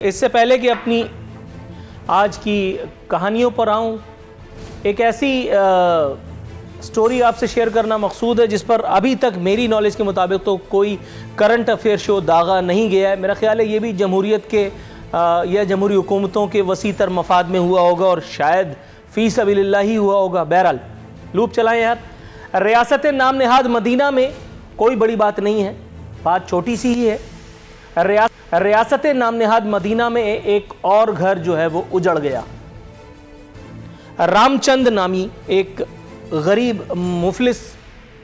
इससे पहले कि अपनी आज की कहानियों पर आऊं, एक ऐसी स्टोरी आपसे शेयर करना मकसूद है जिस पर अभी तक मेरी नॉलेज के मुताबिक तो कोई करंट अफेयर शो दागा नहीं गया है। मेरा ख्याल है ये भी जमहूरियत के या जमहूरी हुकूमतों के वसी तर मफाद में हुआ होगा और शायद फ़ी सबीलिल्लाह ही हुआ होगा। बहरहाल लूप चलाएं यार। रियासत नाम नहाद मदीना में कोई बड़ी बात नहीं है, बात छोटी सी ही है। रियासत नाम नहाद मदीना में एक और घर जो है वो उजड़ गया। रामचंद नामी एक गरीब मुफलिस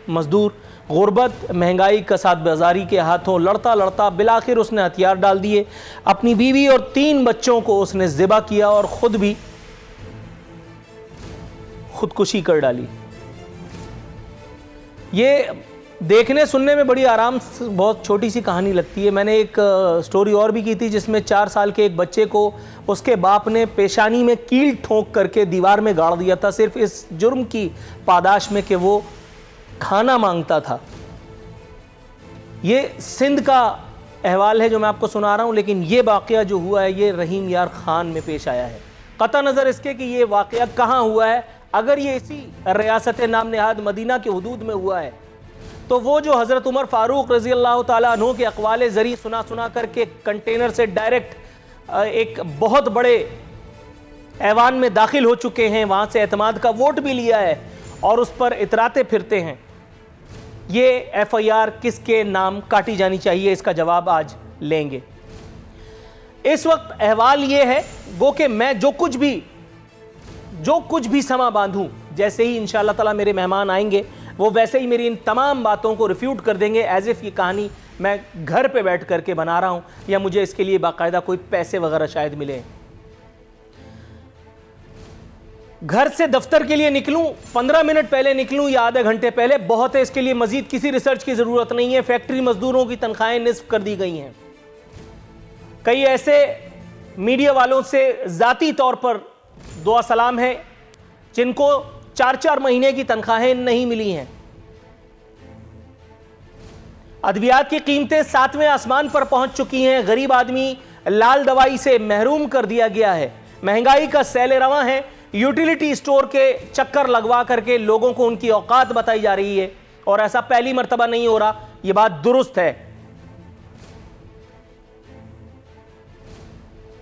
मजदूर गुर्बत, महंगाई, कसाद बाजारी के हाथों लड़ता लड़ता बिलाखिर उसने हथियार डाल दिए। अपनी बीवी और 3 बच्चों को उसने ज़िबा किया और खुद भी खुदकुशी कर डाली। ये देखने सुनने में बड़ी आराम से बहुत छोटी सी कहानी लगती है। मैंने एक स्टोरी और भी की थी जिसमें 4 साल के एक बच्चे को उसके बाप ने पेशानी में कील ठोंक करके दीवार में गाड़ दिया था, सिर्फ इस जुर्म की पादाश में कि वो खाना मांगता था। ये सिंध का अहवाल है जो मैं आपको सुना रहा हूँ, लेकिन ये वाक़या जो हुआ है ये रहीम यार खान में पेश आया है। कता नज़र इसके कि ये वाक़या कहाँ हुआ है। अगर ये इसी रियासत नाम नहाद मदीना के हुदूद में हुआ है तो वो जो हज़रत उमर फ़ारूक रज़ी अल्लाह ताला अन्हु के अक़वाले ज़री सुना करके कंटेनर से डायरेक्ट एक बहुत बड़े ऐवान में दाखिल हो चुके हैं, वहाँ से एतमाद का वोट भी लिया है और उस पर इतराते फिरते हैं, ये FIR किसके नाम काटी जानी चाहिए, इसका जवाब आज लेंगे। इस वक्त अहवाल ये है गो कि मैं जो कुछ भी समा बांधूं, जैसे ही इंशाअल्लाह ताला मेरे मेहमान आएंगे वो वैसे ही मेरी इन तमाम बातों को रिफ्यूट कर देंगे, एज इफ़ ये कहानी मैं घर पे बैठ करके बना रहा हूं या मुझे इसके लिए बाकायदा कोई पैसे वगैरह शायद मिले। घर से दफ्तर के लिए निकलूं, 15 मिनट पहले निकलूं या आधे घंटे पहले बहुत है, इसके लिए मजीद किसी रिसर्च की ज़रूरत नहीं है। फैक्ट्री मजदूरों की तनख्वाहें निस्फ कर दी गई हैं। कई ऐसे मीडिया वालों से ज़ाती तौर पर दुआ सलाम है जिनको 4-4 महीने की तनख्वाहें नहीं मिली हैं। अद्वियात की कीमतें 7वें आसमान पर पहुंच चुकी हैं। गरीब आदमी लाल दवाई से महरूम कर दिया गया है। महंगाई का सैल रवां है। यूटिलिटी स्टोर के चक्कर लगवा करके लोगों को उनकी औकात बताई जा रही है और ऐसा पहली मर्तबा नहीं हो रहा, यह बात दुरुस्त है।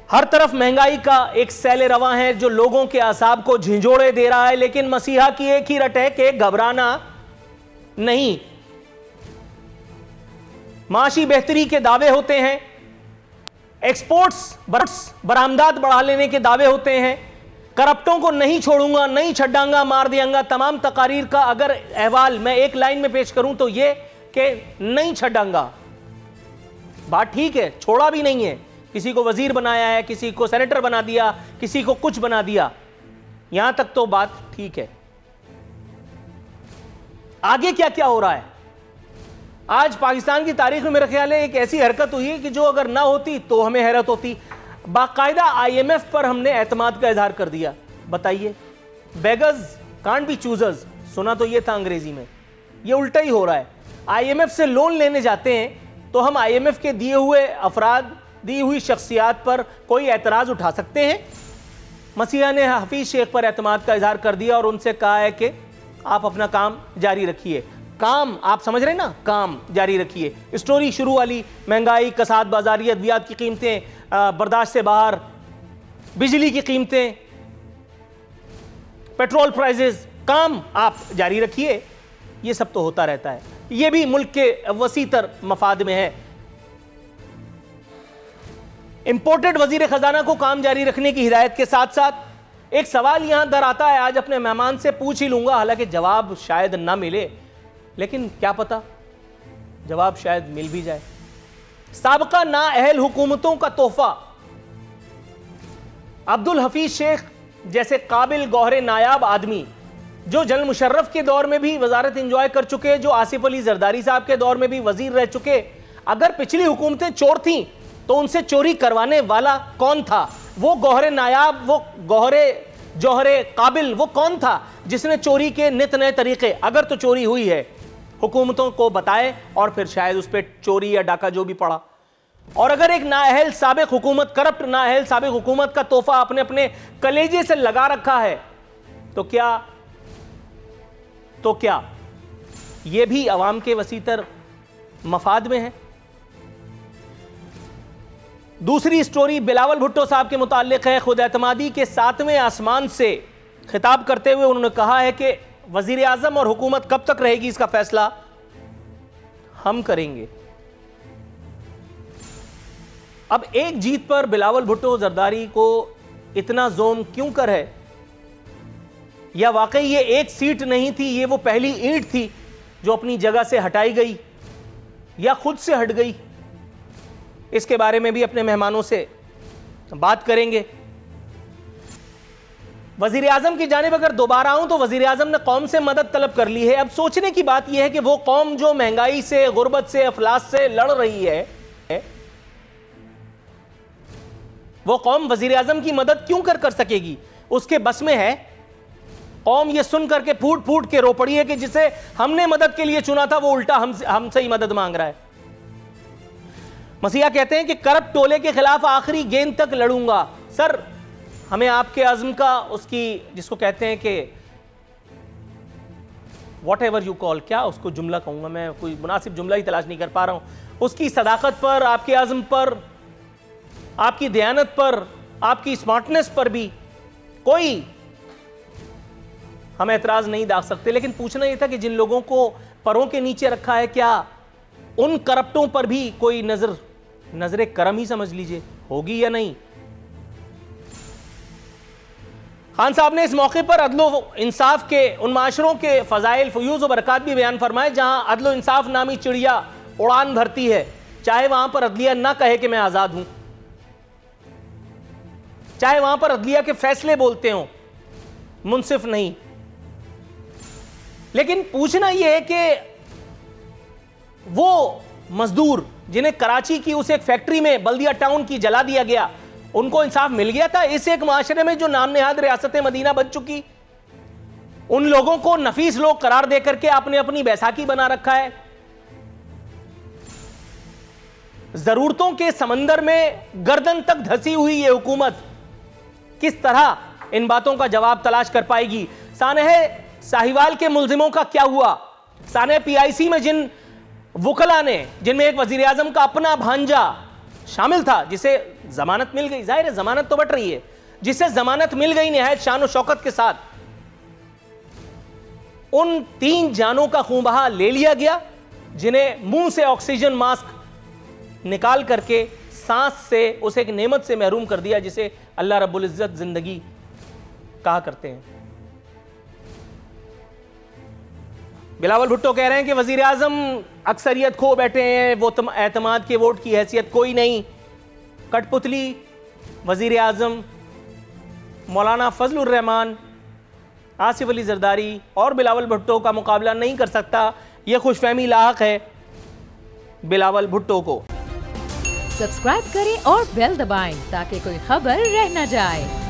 हर तरफ महंगाई का एक सैल रवां है जो लोगों के आसाब को झिंझोड़े दे रहा है, लेकिन मसीहा की एक ही रट है कि घबराना नहीं। माशी बेहतरी के दावे होते हैं, एक्सपोर्ट्स बरामदात बढ़ा लेने के दावे होते हैं, करप्टों को नहीं छोड़ूंगा, नहीं छड्डांगा, मार दियांगा। तमाम तकारीर का अगर अहवाल मैं एक लाइन में पेश करूं तो यह कि नहीं छड्डांगा। बात ठीक है, छोड़ा भी नहीं है। किसी को वजीर बनाया है, किसी को सेनेटर बना दिया, किसी को कुछ बना दिया, यहां तक तो बात ठीक है। आगे क्या क्या हो रहा है आज पाकिस्तान की तारीख में, मेरा ख्याल है एक ऐसी हरकत हुई है कि जो अगर ना होती तो हमें हैरत होती। बाकायदा IMF पर हमने एतमाद का इजहार कर दिया। बताइए, बेगर्स कांट बी चूजर्स, सुना तो ये था अंग्रेजी में, ये उल्टा ही हो रहा है। IMF से लोन लेने जाते हैं तो हम IMF के दिए हुए अफराद, दी हुई शख्सियात पर कोई एतराज़ उठा सकते हैं। मसीहा ने हफीज शेख पर एतमाद का इजहार कर दिया और उनसे कहा है कि आप अपना काम जारी रखिए। काम, आप समझ रहे हैं ना, काम जारी रखिए। स्टोरी शुरू वाली, महंगाई, कसाद बाजारी, अद्वियात की कीमतें बर्दाश्त से बाहर, बिजली की कीमतें, पेट्रोल प्राइजेस, काम आप जारी रखिए। ये सब तो होता रहता है, ये भी मुल्क के वसीतर मफाद में है। इंपोर्टेड वजीर खजाना को काम जारी रखने की हिदायत के साथ साथ एक सवाल यहां दर आता है, आज अपने मेहमान से पूछ ही लूंगा, हालांकि जवाब शायद ना मिले, लेकिन क्या पता जवाब शायद मिल भी जाए। साबका नाअहल हुकूमतों का तोहफा, अब्दुल हफीज शेख जैसे काबिल गौहरे नायाब आदमी जो जनरल मुशर्रफ के दौर में भी वजारत इंजॉय कर चुके, जो आसिफ अली जरदारी साहब के दौर में भी वजीर रह चुके, अगर पिछली हुकूमतें चोर थीं तो उनसे चोरी करवाने वाला कौन था? वो गौहरे नायाब, वो जौहरे काबिल, वो कौन था जिसने चोरी के नित नए तरीके, अगर तो चोरी हुई है, हुकूमतों को बताए और फिर शायद उस पर चोरी या डाका जो भी पड़ा और अगर एक नाअहल साबिक हुकूमत, करप्ट नाअहल साबिक हुकूमत का तोहफा अपने अपने कलेजे से लगा रखा है तो क्या यह भी अवाम के वसीतर मफाद में है? दूसरी स्टोरी बिलावल भुट्टो साहब के मुताल्लिक है। खुद एतमादी के 7वें आसमान से खिताब करते हुए उन्होंने कहा है कि वजीर आजम और हुकूमत कब तक रहेगी इसका फैसला हम करेंगे। अब एक जीत पर बिलावल भुट्टो जरदारी को इतना जोम क्यों कर है? या वाकई ये एक सीट नहीं थी, ये वो पहली ईंट थी जो अपनी जगह से हटाई गई या खुद से हट गई? इसके बारे में भी अपने मेहमानों से बात करेंगे। वजीर आजम की जानिब अगर दोबारा आऊं तो वजीर आजम ने कौम से मदद तलब कर ली है। अब सोचने की बात यह है कि वो कौम जो महंगाई से, गुर्बत से, अफलास से लड़ रही है, वो कौम वजीर आजम की मदद क्यों कर सकेगी? उसके बस में है? कौम ये सुन करके फूट फूट के रो पड़ी है कि जिसे हमने मदद के लिए चुना था वो उल्टा हमसे ही मदद मांग रहा है। मसीहा कहते हैं कि करप्ट टोले के खिलाफ आखिरी गेंद तक लड़ूंगा। सर, हमें आपके अज़्म का, उसकी जिसको कहते हैं कि वॉट एवर यू कॉल, क्या उसको जुमला कहूंगा मैं, कोई मुनासिब जुमला ही तलाश नहीं कर पा रहा हूं, उसकी सदाकत पर, आपके अज़्म पर, आपकी दयानत पर, आपकी स्मार्टनेस पर भी कोई हम एतराज नहीं दाग सकते। लेकिन पूछना यह था कि जिन लोगों को परों के नीचे रखा है, क्या उन करप्टों पर भी कोई नजरे करम ही समझ लीजिए होगी या नहीं? खान साहब ने इस मौके पर अदलो इंसाफ के उन माशरों के फजाइल, फयूज और बरकत भी बयान फरमाए जहां अदलो इंसाफ नामी चिड़िया उड़ान भरती है, चाहे वहां पर अदलिया ना कहे कि मैं आजाद हूं, चाहे वहां पर अदलिया के फैसले बोलते हो, मुनसिफ नहीं। लेकिन पूछना यह है कि वो मजदूर जिन्हें कराची की उस एक फैक्ट्री में बल्दिया टाउन की जला दिया गया, उनको इंसाफ मिल गया था? इस एक माशरे में जो नाम नेहाद रियासत मदीना बन चुकी, उन लोगों को नफीस लोग करार देकर के आपने अपनी बैसाखी बना रखा है। जरूरतों के समंदर में गर्दन तक धसी हुई ये हुकूमत किस तरह इन बातों का जवाब तलाश कर पाएगी? सानह साहिवाल के मुल्जिमों का क्या हुआ? सानह PIC में जिन वुकला ने, जिनमें एक वजीर आजम का अपना भांजा शामिल था, जिसे जमानत मिल गई, जाहिर है जमानत तो बट रही है, जिसे जमानत मिल गई निहायत शान और शौकत के साथ, उन 3 जानों का खून बहा ले लिया गया, जिन्हें मुंह से ऑक्सीजन मास्क निकाल करके सांस से उस एक नेमत से महरूम कर दिया जिसे अल्लाह रब्बुल इज्जत जिंदगी कहा करते हैं। बिलावल भुट्टो कह रहे हैं कि वजीर आजम अक्सरियत खो बैठे हैं, वो एतमाद के वोट की हैसियत कोई नहीं। कठपुतली वजीर आजम मौलाना फजलुर रहमान, आसिफ अली जरदारी और बिलावल भुट्टो का मुकाबला नहीं कर सकता। यह खुशफहमी लाहक है बिलावल भुट्टो को। सब्सक्राइब करें और बेल दबाएं ताकि कोई खबर रह न जाए।